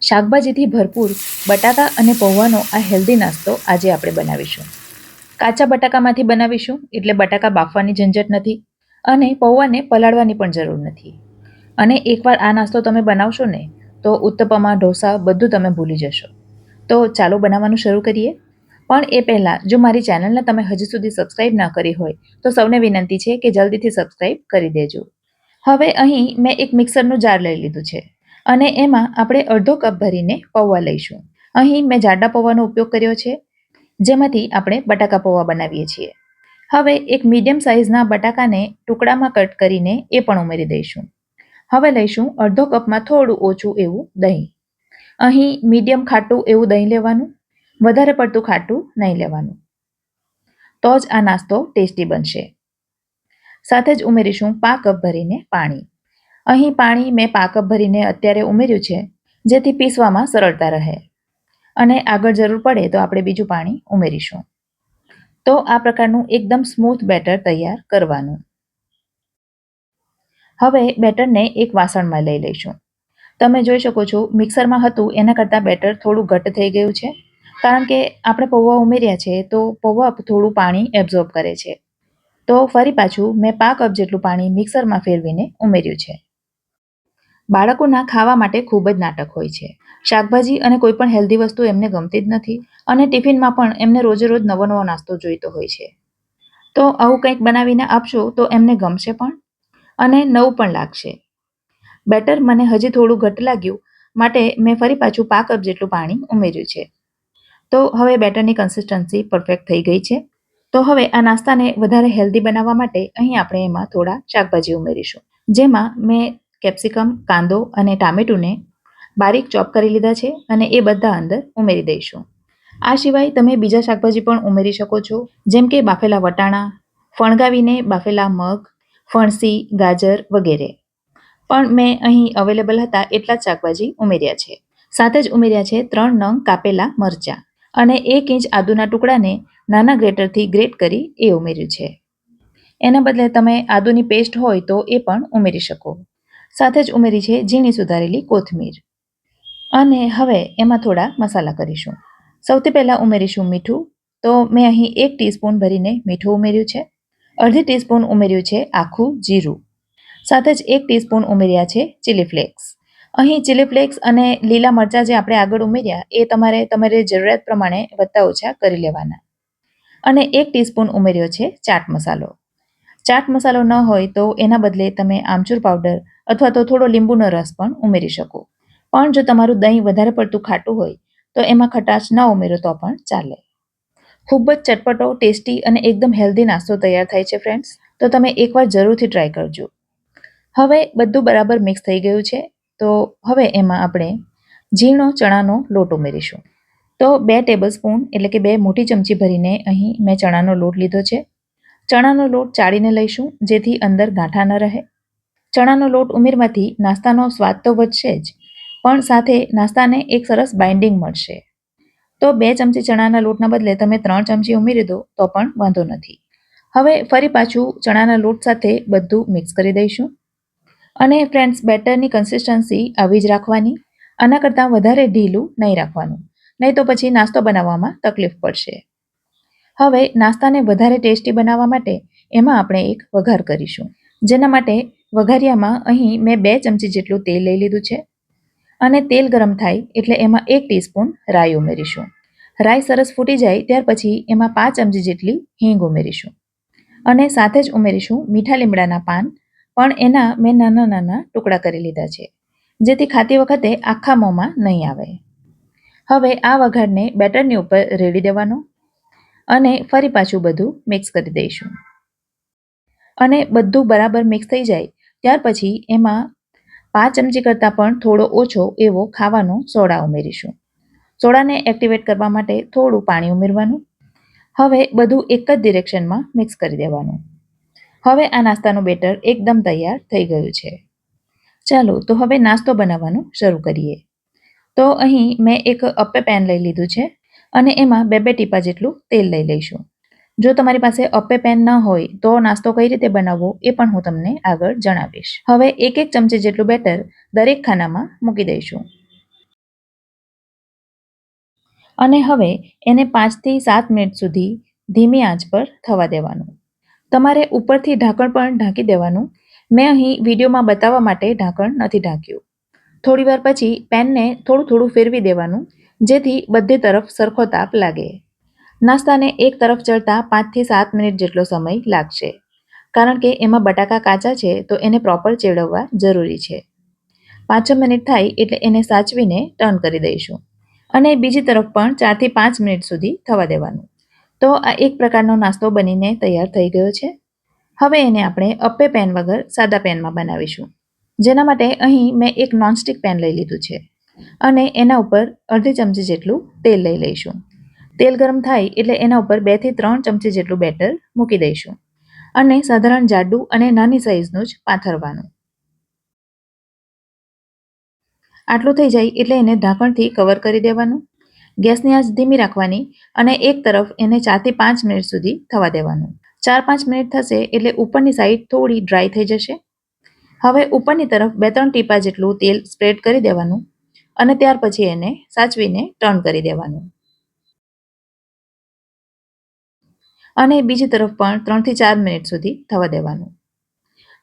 શાકભાજીથી ભરપૂર બટાકા અને પૌવાનો આ હેલ્ધી નાસ્તો આજે આપણે બનાવીશું. કાચા બટાકામાંથી બનાવીશું એટલે બટાકા બાફવાની ઝંઝટ નથી અને પૌવાને પલાળવાની પણ જરૂર નથી. અને એકવાર આ નાસ્તો તમે બનાવશો ને તો ઉત્તપમા, ઢોસા બધું તમે ભૂલી જશો. તો ચાલો બનાવવાનું શરૂ કરીએ. પણ એ પહેલાં જો મારી ચેનલને તમે હજી સુધી સબસ્ક્રાઈબ ના કરી હોય તો સૌને વિનંતી છે કે જલ્દીથી સબસ્ક્રાઈબ કરી દેજો. હવે અહીં મેં એક મિક્સરનું જાર લઈ લીધું છે અને એમાં આપણે અડધો કપ ભરીને પૌવા લઈશું. અહીં મેં જાડા પૌવાનો ઉપયોગ કર્યો છે, જેમાંથી આપણે બટાકા પૌવા બનાવીએ છીએ. હવે એક મીડિયમ સાઇઝના બટાકાને ટુકડામાં કટ કરીને એ પણ ઉમેરી દઈશું. હવે લઈશું અડધો કપમાં થોડું ઓછું એવું દહીં. અહીં મીડિયમ ખાટું એવું દહીં લેવાનું, વધારે પડતું ખાટું નહીં લેવાનું, તો જ આ નાસ્તો ટેસ્ટી બનશે. સાથે જ ઉમેરીશું પા કપ ભરીને પાણી. અહીં પાણી મેં પા કપ ભરીને અત્યારે ઉમેર્યું છે, જેથી પીસવામાં સરળતા રહે અને આગળ જરૂર પડે તો આપણે બીજું પાણી ઉમેરીશું. તો આ પ્રકારનું એકદમ સ્મૂથ બેટર તૈયાર કરવાનું. હવે બેટરને એક વાસણમાં લઈ લઈશું. તમે જોઈ શકો છો મિક્સરમાં હતું એના કરતાં બેટર થોડું ઘટ્ટ થઈ ગયું છે, કારણ કે આપણે પૌવા ઉમેર્યા છે તો પૌવા થોડું પાણી એબ્ઝોર્બ કરે છે. તો ફરી પાછું મેં પા કપ જેટલું પાણી મિક્સરમાં ફેરવીને ઉમેર્યું છે. બાળકોના ખાવા માટે ખૂબ જ નાટક હોય છે. શાકભાજી અને કોઈ પણ હેલ્ધી વસ્તુ એમને ગમતી જ નથી અને ટિફિનમાં પણ એમને રોજે રોજ નવો નવો નાસ્તો જોઈતો હોય છે. તો આવું કંઈક બનાવીને આપશો તો એમને ગમશે પણ અને નવું પણ લાગશે. બેટર મને હજી થોડું ઘટ્ટ લાગ્યું, માટે મેં ફરી પાછું પા કપ જેટલું પાણી ઉમેર્યું છે. તો હવે બેટરની કન્સિસ્ટન્સી પરફેક્ટ થઈ ગઈ છે. તો હવે આ નાસ્તાને વધારે હેલ્ધી બનાવવા માટે અહીં આપણે એમાં થોડા શાકભાજી ઉમેરીશું. જેમાં મેં કેપ્સિકમ, કાંદો અને ટામેટુને બારીક ચોપ કરી લીધા છે અને એ બધા અંદર ઉમેરી દઈશું. આ સિવાય તમે બીજા શાકભાજી પણ ઉમેરી શકો છો, જેમ કે બાફેલા વટાણા, ફણગાવીને બાફેલા મગ, ફણસી, ગાજર વગેરે. પણ મેં અહીં અવેલેબલ હતા એટલા જ શાકભાજી ઉમેર્યા છે. સાથે જ ઉમેર્યા છે 3 નંગ કાપેલા મરચાં અને 1 ઇંચ આદુના ટુકડાને નાના ગ્રેટરથી ગ્રેટ કરી એ ઉમેર્યું છે. એના બદલે તમે આદુની પેસ્ટ હોય તો એ પણ ઉમેરી શકો. સાથે જ ઉમેરી છે ઝીણી સુધારેલી કોથમીર. અને હવે એમાં થોડા મસાલા કરીશું. સૌથી પહેલાં ઉમેરીશું મીઠું. તો મેં અહીં 1 ટીસ્પૂન ભરીને મીઠું ઉમેર્યું છે. અડધી ટીસ્પૂન ઉમેર્યું છે આખું જીરું. સાથે જ 1 ટીસ્પૂન ઉમેર્યા છે ચીલી ફ્લેક્સ. અહીં ચીલી ફ્લેક્સ અને લીલા મરચાં જે આપણે આગળ ઉમેર્યા એ તમારી જરૂરિયાત પ્રમાણે વધતા ઓછા કરી લેવાના. અને 1 ટીસ્પૂન ઉમેર્યો છે ચાટ મસાલો. ચાટ મસાલો ન હોય તો એના બદલે તમે આમચૂર પાવડર અથવા તો થોડો લીંબુનો રસ પણ ઉમેરી શકો. પણ જો તમારું દહીં વધારે પડતું ખાટું હોય તો એમાં ખટાશ ન ઉમેરો તો પણ ચાલે. ખૂબ જ ચટપટો, ટેસ્ટી અને એકદમ હેલ્ધી નાસ્તો તૈયાર થાય છે ફ્રેન્ડ્સ. તો તમે એકવાર જરૂરથી ટ્રાય કરજો. હવે બધું બરાબર મિક્સ થઈ ગયું છે. તો હવે એમાં આપણે ઝીણો ચણાનો લોટ ઉમેરીશું. તો 2 ટેબલસ્પૂન એટલે કે 2 મોટી ચમચી ભરીને અહીં મેં ચણાનો લોટ લીધો છે. ચણાનો લોટ ચાળીને લઈશું, જેથી અંદર ગાંઠા ન રહે. ચણાનો લોટ ઉમેરવાથી નાસ્તાનો સ્વાદ તો વધશે જ, પણ સાથે નાસ્તાને એક સરસ બાઇન્ડિંગ મળશે. તો 2 ચમચી ચણાના લોટના બદલે તમે 3 ચમચી ઉમેરી દો તો પણ વાંધો નથી. હવે ફરી પાછું ચણાના લોટ સાથે બધું મિક્સ કરી દઈશું. અને ફ્રેન્ડ્સ, બેટરની કન્સિસ્ટન્સી આવી જ રાખવાની. આના કરતાં વધારે ઢીલું નહીં રાખવાનું, નહીં તો પછી નાસ્તો બનાવવામાં તકલીફ પડશે. હવે નાસ્તાને વધારે ટેસ્ટી બનાવવા માટે એમાં આપણે એક વઘાર કરીશું. જેના માટે વઘારિયામાં અહીં મેં 2 ચમચી જેટલું તેલ લઈ લીધું છે અને તેલ ગરમ થાય એટલે એમાં 1 ટીસ્પૂન રાઈ ઉમેરીશું. રાઈ સરસ ફૂટી જાય ત્યાર પછી એમાં 5 ચમચી જેટલી હિંગ ઉમેરીશું અને સાથે જ ઉમેરીશું મીઠા લીમડાના પાન. પણ એના મેં નાના નાના ટુકડા કરી લીધા છે, જેથી ખાતી વખતે આખા મોંમાં નહીં આવે. હવે આ વઘારને બેટરની ઉપર રેડી દેવાનો અને ફરી પાછું બધું મિક્સ કરી દઈશું. અને બધું બરાબર મિક્સ થઈ જાય ત્યાર પછી એમાં 5 ચમચી કરતાં પણ થોડો ઓછો એવો ખાવાનો સોડા ઉમેરીશું. સોડાને એક્ટિવેટ કરવા માટે થોડું પાણી ઉમેરવાનું. હવે બધું એક જ ડિરેક્શનમાં મિક્સ કરી દેવાનું. હવે આ નાસ્તાનું બેટર એકદમ તૈયાર થઈ ગયું છે. ચાલો તો હવે નાસ્તો બનાવવાનું શરૂ કરીએ. તો અહીં મેં એક અપ્પે પેન લઈ લીધું છે અને એમાં 2 ટીપા જેટલું તેલ લઈ લઈશું. જો તમારી પાસે અપ્પે પેન ન હોય તો નાસ્તો કઈ રીતે બનાવવો એ પણ હું તમને આગળ જણાવીશ. હવે 1 ચમચી જેટલું બેટર દરેક ખાનામાં મૂકી દઈશું. અને હવે એને 5 થી 7 મિનિટ સુધી ધીમી આંચ પર થવા દેવાનું. તમારે ઉપરથી ઢાંકણ પણ ઢાંકી દેવાનું. મેં અહીં વિડીયોમાં બતાવવા માટે ઢાંકણ નથી ઢાંક્યું. થોડીવાર પછી પેનને થોડું થોડું ફેરવી દેવાનું, જેથી બધી તરફ સરખો તાપ લાગે. નાસ્તાને એક તરફ ચડતા 5 થી 7 મિનિટ જેટલો સમય લાગશે, કારણ કે એમાં બટાકા કાચા છે તો એને પ્રોપર ચેડવવા જરૂરી છે. 5-6 મિનિટ થાય એટલે એને સાચવીને ટર્ન કરી દઈશું અને બીજી તરફ પણ 4 થી 5 મિનિટ સુધી થવા દેવાનું. તો આ એક પ્રકારનો નાસ્તો બનીને તૈયાર થઈ ગયો છે. હવે એને આપણે અપ્પે પેન વગર સાદા પેનમાં બનાવીશું. જેના માટે અહીં મેં એક નોનસ્ટિક પેન લઈ લીધું છે અને એના ઉપર અડધી ચમચી જેટલું તેલ લઈ લઈશું. તેલ ગરમ થાય એટલે એના ઉપર 2 થી 3 ચમચી જેટલું બેટર મૂકી દઈશું અને સાધારણ જાડું અને નાની સાઈઝનું જ પાથરવાનું. આટલું થઈ જાય એટલે એને ઢાંકણથી કવર કરી દેવાનું. ગેસની આંચ ધીમી રાખવાની અને એક તરફ એને 4 થી 5 મિનિટ સુધી થવા દેવાનું. 4-5 મિનિટ થશે એટલે ઉપરની સાઈડ થોડી ડ્રાય થઈ જશે. હવે ઉપરની તરફ 2-3 ટીપા જેટલું તેલ સ્પ્રેડ કરી દેવાનું અને ત્યાર પછી એને સાચવીને ટર્ન કરી દેવાનું. અને બીજી તરફ પણ 3 થી 4 મિનિટ સુધી થવા દેવાનું.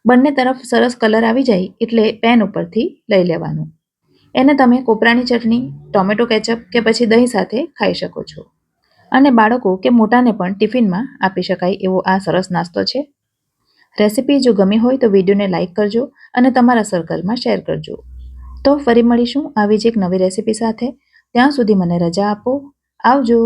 બંને તરફ સરસ કલર આવી જાય એટલે પેન ઉપરથી લઈ લેવાનું. એને તમે કોપરાની ચટણી, ટોમેટો કેચઅપ કે પછી દહીં સાથે ખાઈ શકો છો. અને બાળકો કે મોટાને પણ ટિફિનમાં આપી શકાય એવો આ સરસ નાસ્તો છે. રેસીપી જો ગમી હોય તો વિડીયોને લાઇક કરજો અને તમારા સર્કલમાં શેર કરજો. તો ફરી મળીશું આવી જ એક નવી રેસીપી સાથે. ત્યાં સુધી મને રજા આપો. આવજો.